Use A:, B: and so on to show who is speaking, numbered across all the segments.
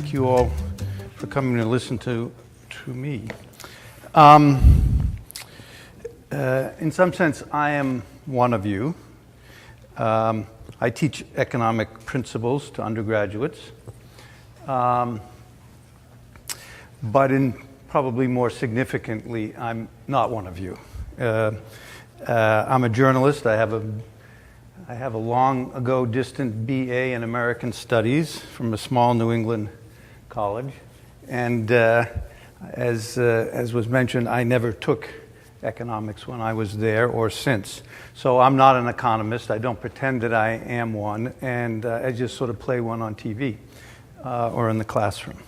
A: thank you all for coming to listen to me. In some sense, I am one of you. I teach economic principles to undergraduates, but probably more significantly, I'm not one of you. I'm a journalist. I have a long ago distant BA in American Studies from a small New England college, and as was mentioned, I never took economics when I was there or since. So I'm not an economist. I don't pretend that I am one, and I just sort of play one on TV or in the classroom.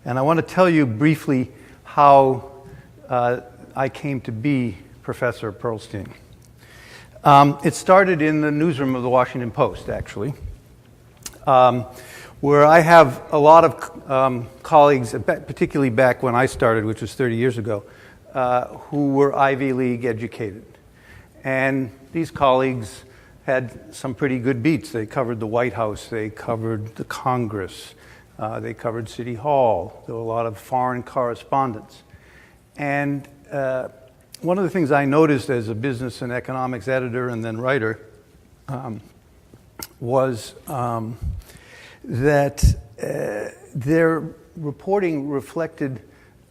A: And I want to tell you briefly how I came to be Professor Pearlstein. It started in the newsroom of the Washington Post, actually, where I have a lot of colleagues, particularly back when I started, which was 30 years ago, who were Ivy League educated. And these colleagues had some pretty good beats. They covered the White House, they covered the Congress, they covered City Hall. There were a lot of foreign correspondence. And one of the things I noticed as a business and economics editor and then writer was that their reporting reflected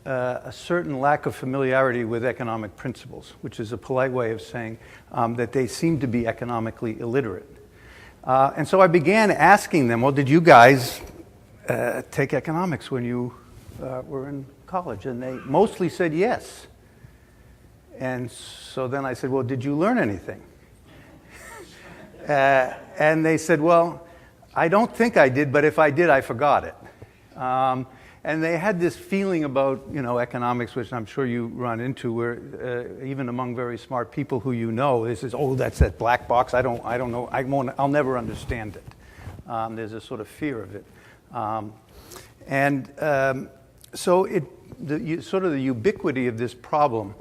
A: a certain lack of familiarity with economic principles, which is a polite way of saying that they seemed to be economically illiterate. And so I began asking them, well, did you guys take economics when you were in college? And they mostly said yes. And so then I said, well, did you learn anything? And they said, well, I don't think I did, but if I did, I forgot it. And they had this feeling about, economics, which I'm sure you run into, where even among very smart people who this is, oh, that's that black box. I don't know. I'll never understand it. There's a sort of fear of it. So the ubiquity of this problem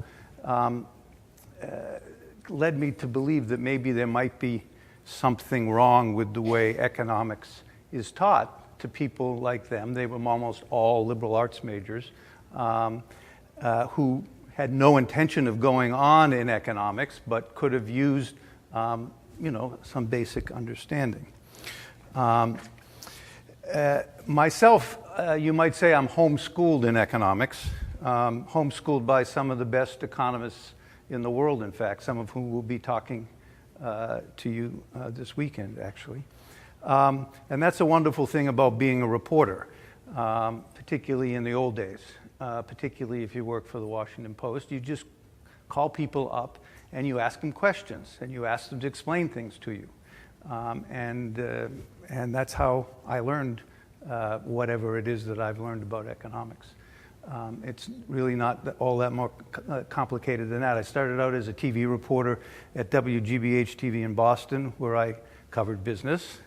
A: led me to believe that maybe there might be something wrong with the way economics is taught to people like them. They were almost all liberal arts majors who had no intention of going on in economics, but could have used, some basic understanding. Myself, you might say I'm homeschooled in economics, homeschooled by some of the best economists in the world, in fact, some of whom will be talking to you this weekend, actually. And that's a wonderful thing about being a reporter, particularly in the old days, particularly if you work for the Washington Post. You just call people up and you ask them questions and you ask them to explain things to you. And that's how I learned whatever it is that I've learned about economics. It's really not all that more complicated than that. I started out as a TV reporter at WGBH TV in Boston, where I covered business.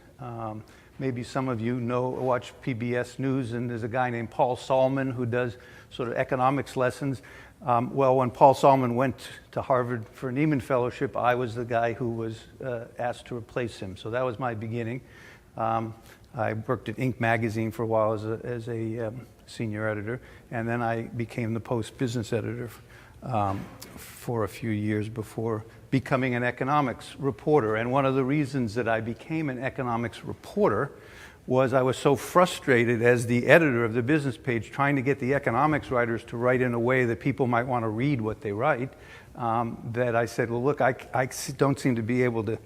A: Maybe some of you watch PBS News, and there's a guy named Paul Solman who does sort of economics lessons. Well, when Paul Solman went to Harvard for a Nieman Fellowship, I was the guy who was asked to replace him. So that was my beginning. I worked at Inc. magazine for a while as a senior editor, and then I became the Post business editor for a few years before becoming an economics reporter. And one of the reasons that I became an economics reporter was I was so frustrated as the editor of the business page trying to get the economics writers to write in a way that people might want to read what they write, that I said, well, look, I don't seem to be able to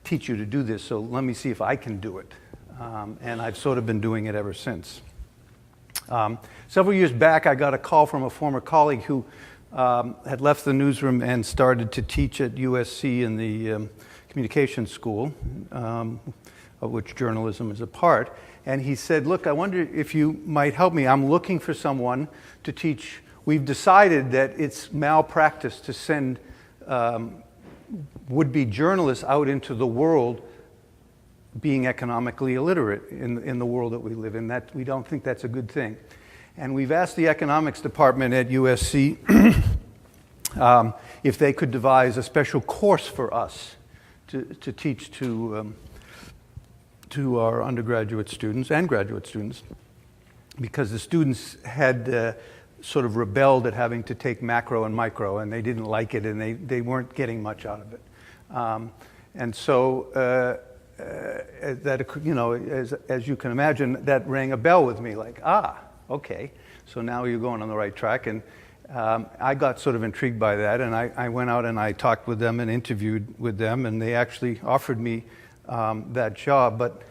A: teach you to do this, so let me see if I can do it. And I've sort of been doing it ever since. Several years back, I got a call from a former colleague who had left the newsroom and started to teach at USC in the communications school, of which journalism is a part. And he said, look, I wonder if you might help me. I'm looking for someone to teach. We've decided that it's malpractice to send would-be journalists out into the world being economically illiterate in the world that we live in. That we don't think that's a good thing. And we've asked the economics department at USC if they could devise a special course for us to teach to our undergraduate students and graduate students because the students had sort of rebelled at having to take macro and micro, and they didn't like it, and they weren't getting much out of it. And so that, you know, as you can imagine, that rang a bell with me, like, okay, so now you're going on the right track. And I got sort of intrigued by that, and I went out and I talked with them and interviewed with them, and they actually offered me that job. But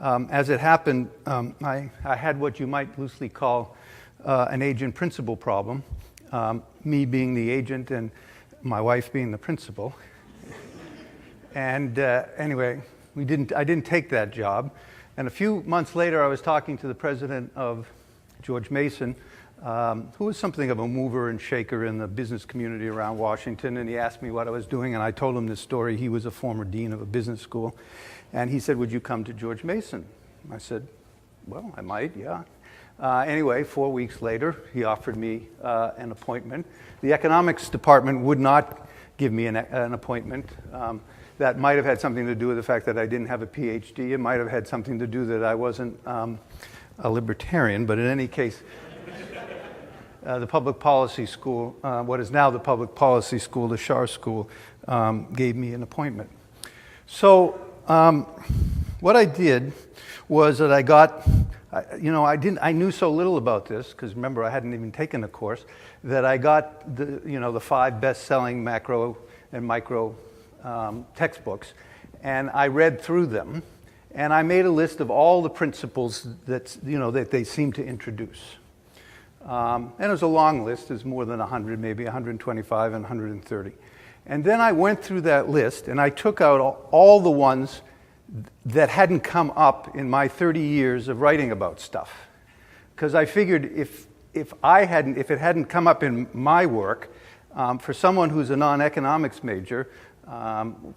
A: as it happened, I had what you might loosely call an agent principal problem, me being the agent and my wife being the principal. And anyway, I didn't take that job. And a few months later, I was talking to the president of George Mason, who was something of a mover and shaker in the business community around Washington, and he asked me what I was doing, and I told him this story. He was a former dean of a business school, and he said, "Would you come to George Mason?" I said, "Well, I might, yeah." Anyway, 4 weeks later, he offered me an appointment. The economics department would not give me an appointment. That might have had something to do with the fact that I didn't have a PhD. It might have had something to do that I wasn't a libertarian, but in any case, the public policy school, what is now the public policy school, the Schar School, gave me an appointment. So what I did was that I got, I knew so little about this, because remember, I hadn't even taken a course, that I got the 5 best-selling macro and micro textbooks, and I read through them, and I made a list of all the principles that they seem to introduce. And it was a long list. There's more than 100, maybe 125 and 130. And then I went through that list, and I took out all the ones that hadn't come up in my 30 years of writing about stuff. Because I figured if it hadn't come up in my work, for someone who's a non-economics major,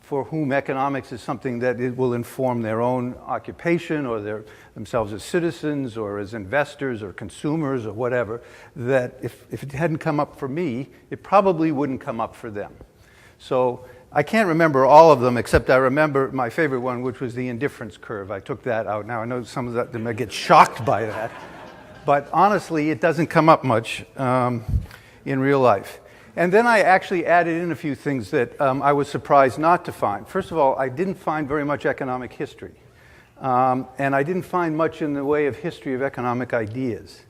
A: for whom economics is something that it will inform their own occupation or themselves as citizens or as investors or consumers or whatever, that if it hadn't come up for me, it probably wouldn't come up for them. So I can't remember all of them, except I remember my favorite one, which was the indifference curve. I took that out. Now I know some of them might get shocked by that, but honestly, it doesn't come up much in real life. And then I actually added in a few things that I was surprised not to find. First of all, I didn't find very much economic history. And I didn't find much in the way of history of economic ideas.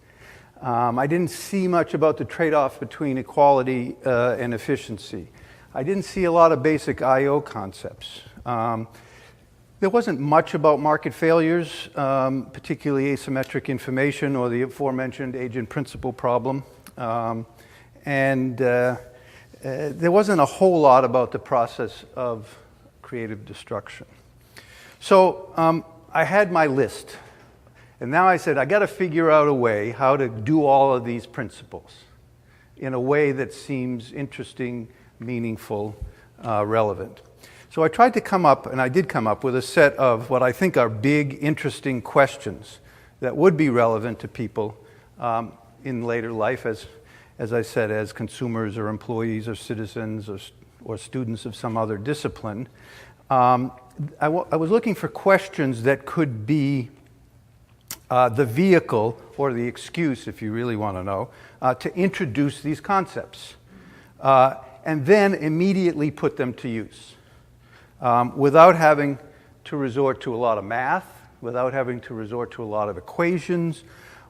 A: I didn't see much about the trade-off between equality and efficiency. I didn't see a lot of basic I/O concepts. There wasn't much about market failures, particularly asymmetric information or the aforementioned agent principal problem. And there wasn't a whole lot about the process of creative destruction. So I had my list. And now I said, I got to figure out a way how to do all of these principles in a way that seems interesting, meaningful, relevant. So I tried to come up, and I did come up with a set of what I think are big, interesting questions that would be relevant to people in later life as I said, as consumers or employees or citizens or students of some other discipline. I was looking for questions that could be the vehicle or the excuse, if you really want to know, to introduce these concepts and then immediately put them to use without having to resort to a lot of math, without having to resort to a lot of equations,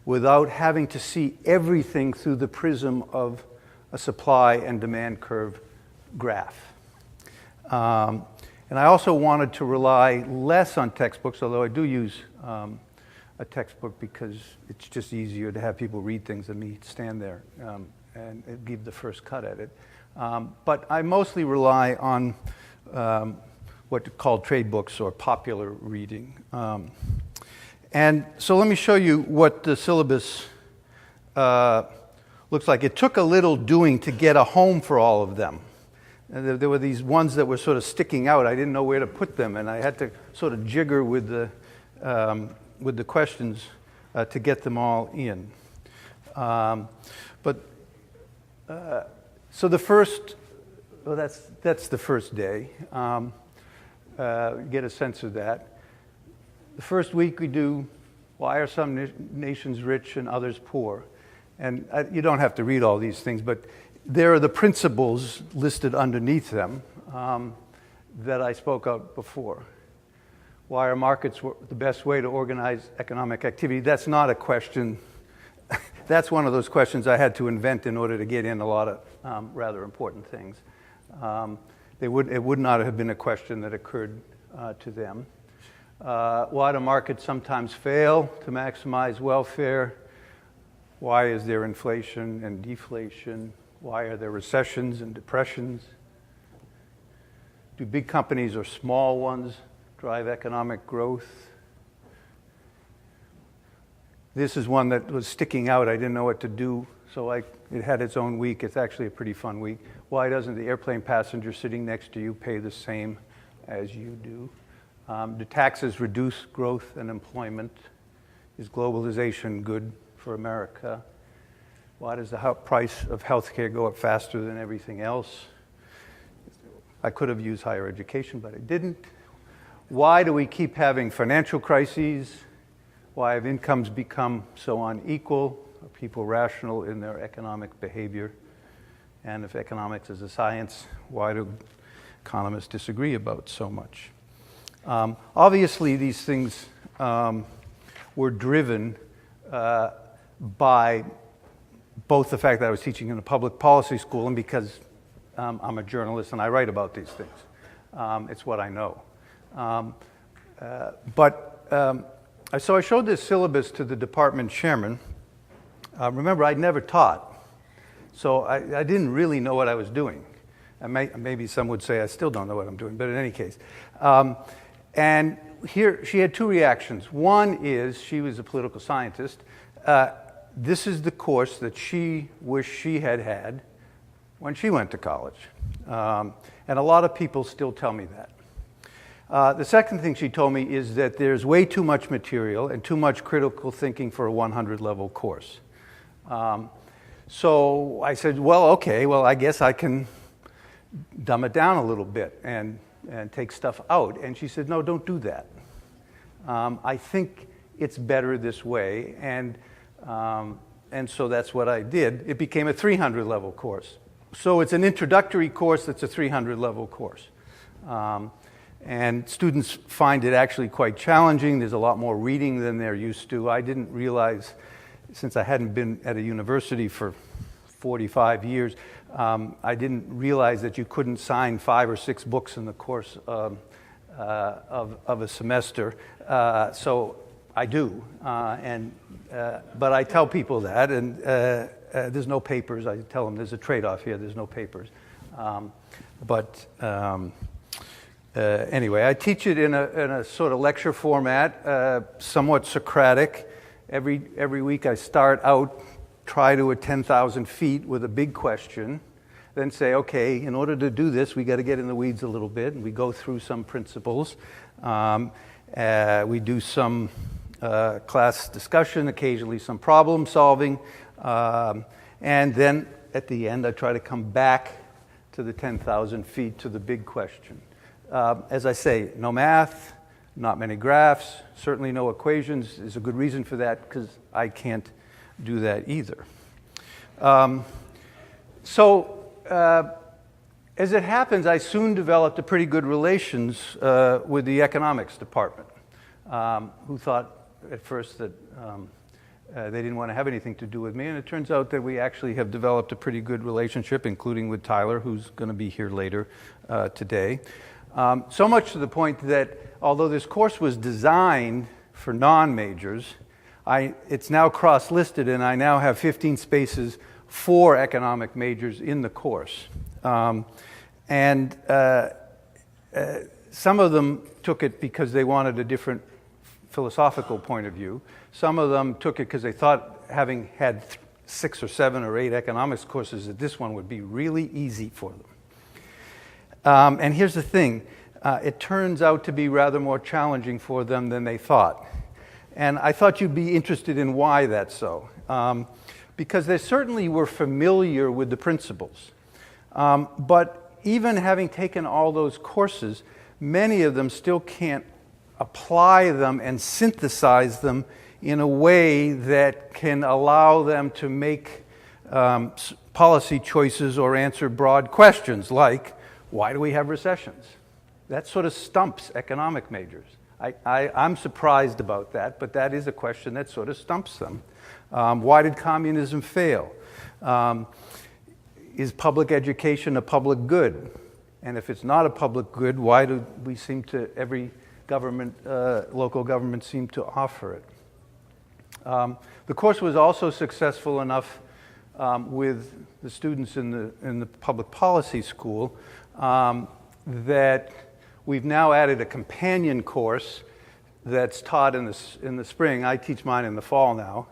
A: without having to see everything through the prism of a supply and demand curve graph. And I also wanted to rely less on textbooks, although I do use a textbook because it's just easier to have people read things than me stand there and give the first cut at it. But I mostly rely on what are called trade books or popular reading. And so let me show you what the syllabus looks like. It took a little doing to get a home for all of them. And there were these ones that were sort of sticking out. I didn't know where to put them, and I had to sort of jigger with the questions to get them all in. So the first, well, that's the first day. Get a sense of that. The first week we do Why are some nations rich and others poor? And you don't have to read all these things, but there are the principles listed underneath them that I spoke of before. Why are markets the best way to organize economic activity? That's not a question. That's one of those questions I had to invent in order to get in a lot of rather important things. It would not have been a question that occurred to them. Why do markets sometimes fail to maximize welfare? Why is there inflation and deflation? Why are there recessions and depressions? Do big companies or small ones drive economic growth? This is one that was sticking out. I didn't know what to do, so it had its own week. It's actually a pretty fun week. Why doesn't the airplane passenger sitting next to you pay the same as you do? Do taxes reduce growth and employment? Is globalization good for America? Why does the price of healthcare go up faster than everything else? I could have used higher education, but I didn't. Why do we keep having financial crises? Why have incomes become so unequal? Are people rational in their economic behavior? And if economics is a science, why do economists disagree about so much? Obviously, these things were driven by both the fact that I was teaching in a public policy school and because I'm a journalist and I write about these things. It's what I know. So I showed this syllabus to the department chairman. Remember, I'd never taught, so I didn't really know what I was doing. Maybe some would say I still don't know what I'm doing, but in any case. And here, she had two reactions. One is, she was a political scientist. This is the course that she wished she had had when she went to college. And a lot of people still tell me that. The second thing she told me is that there's way too much material and too much critical thinking for a 100-level course. So I said, well, okay, well, I guess I can dumb it down a little bit and take stuff out. And she said, no, don't do that. I think it's better this way. And so that's what I did. It became a 300-level course. So it's an introductory course that's a 300-level course. And students find it actually quite challenging. There's a lot more reading than they're used to. I didn't realize, since I hadn't been at a university for 45 years, I didn't realize that you couldn't sign 5 or 6 books in the course of a semester. So I do, but I tell people that, and there's no papers. I tell them there's a trade-off here. There's no papers. Anyway, I teach it in a sort of lecture format, somewhat Socratic. Every week I start out, try to at 10,000 feet with a big question, then say, okay, in order to do this, we got to get in the weeds a little bit, and we go through some principles. We do some class discussion, occasionally some problem solving, and then at the end I try to come back to the 10,000 feet to the big question. As I say, no math, not many graphs, certainly no equations. There's a good reason for that, because I can't do that either. As it happens, I soon developed a pretty good relations with the economics department, who thought at first that they didn't want to have anything to do with me, and it turns out that we actually have developed a pretty good relationship, including with Tyler, who's going to be here later today. So much to the point that although this course was designed for non-majors, it's now cross-listed, and I now have 15 spaces for economic majors in the course. Some of them took it because they wanted a different philosophical point of view. Some of them took it because they thought, having had 6 or 7 or 8 economics courses, that this one would be really easy for them. And here's the thing. It turns out to be rather more challenging for them than they thought. And I thought you'd be interested in why that's so. Because they certainly were familiar with the principles. But even having taken all those courses, many of them still can't apply them and synthesize them in a way that can allow them to make policy choices or answer broad questions like, why do we have recessions? That sort of stumps economic majors. I'm surprised about that, but that is a question that sort of stumps them. Why did communism fail? Is public education a public good? And if it's not a public good, why do we seem to, every government, local government seem to offer it? The course was also successful enough with the students in the public policy school that we've now added a companion course that's taught in the spring. I teach mine in the fall now.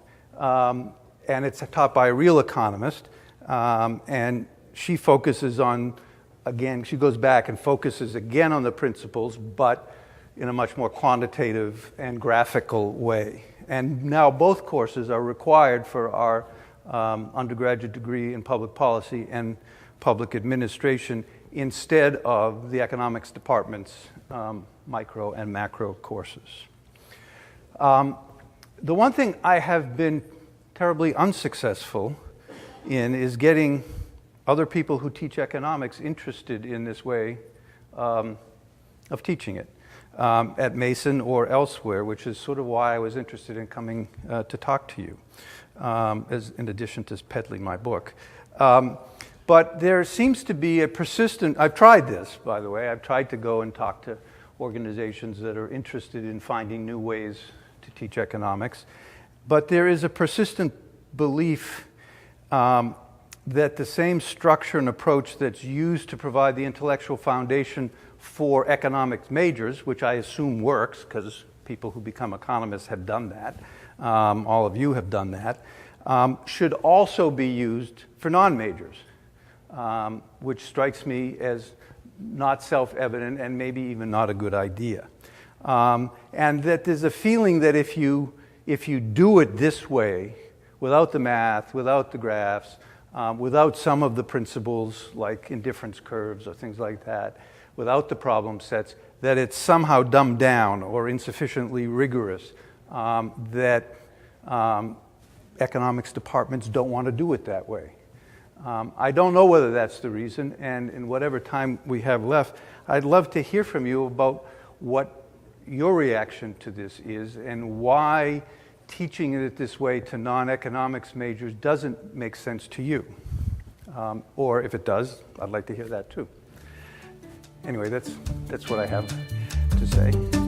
A: And it's taught by a real economist. And she focuses on, again, she goes back and focuses again on the principles, but in a much more quantitative and graphical way. And now both courses are required for our undergraduate degree in public policy and public administration instead of the economics department's micro and macro courses. The one thing I have been terribly unsuccessful in is getting other people who teach economics interested in this way of teaching it at Mason or elsewhere, which is sort of why I was interested in coming to talk to you, in addition to peddling my book. But there seems to be a persistent, I've tried this, by the way, I've tried to go and talk to organizations that are interested in finding new ways to teach economics, but there is a persistent belief that the same structure and approach that's used to provide the intellectual foundation for economics majors, which I assume works because people who become economists have done that, all of you have done that, should also be used for non-majors, which strikes me as not self-evident and maybe even not a good idea. And that there's a feeling that if you do it this way, without the math, without the graphs, without some of the principles like indifference curves or things like that, without the problem sets, that it's somehow dumbed down or insufficiently rigorous, that economics departments don't want to do it that way. I don't know whether that's the reason, and in whatever time we have left, I'd love to hear from you about what your reaction to this is and why teaching it this way to non-economics majors doesn't make sense to you. Or if it does, I'd like to hear that too. Anyway, that's what I have to say.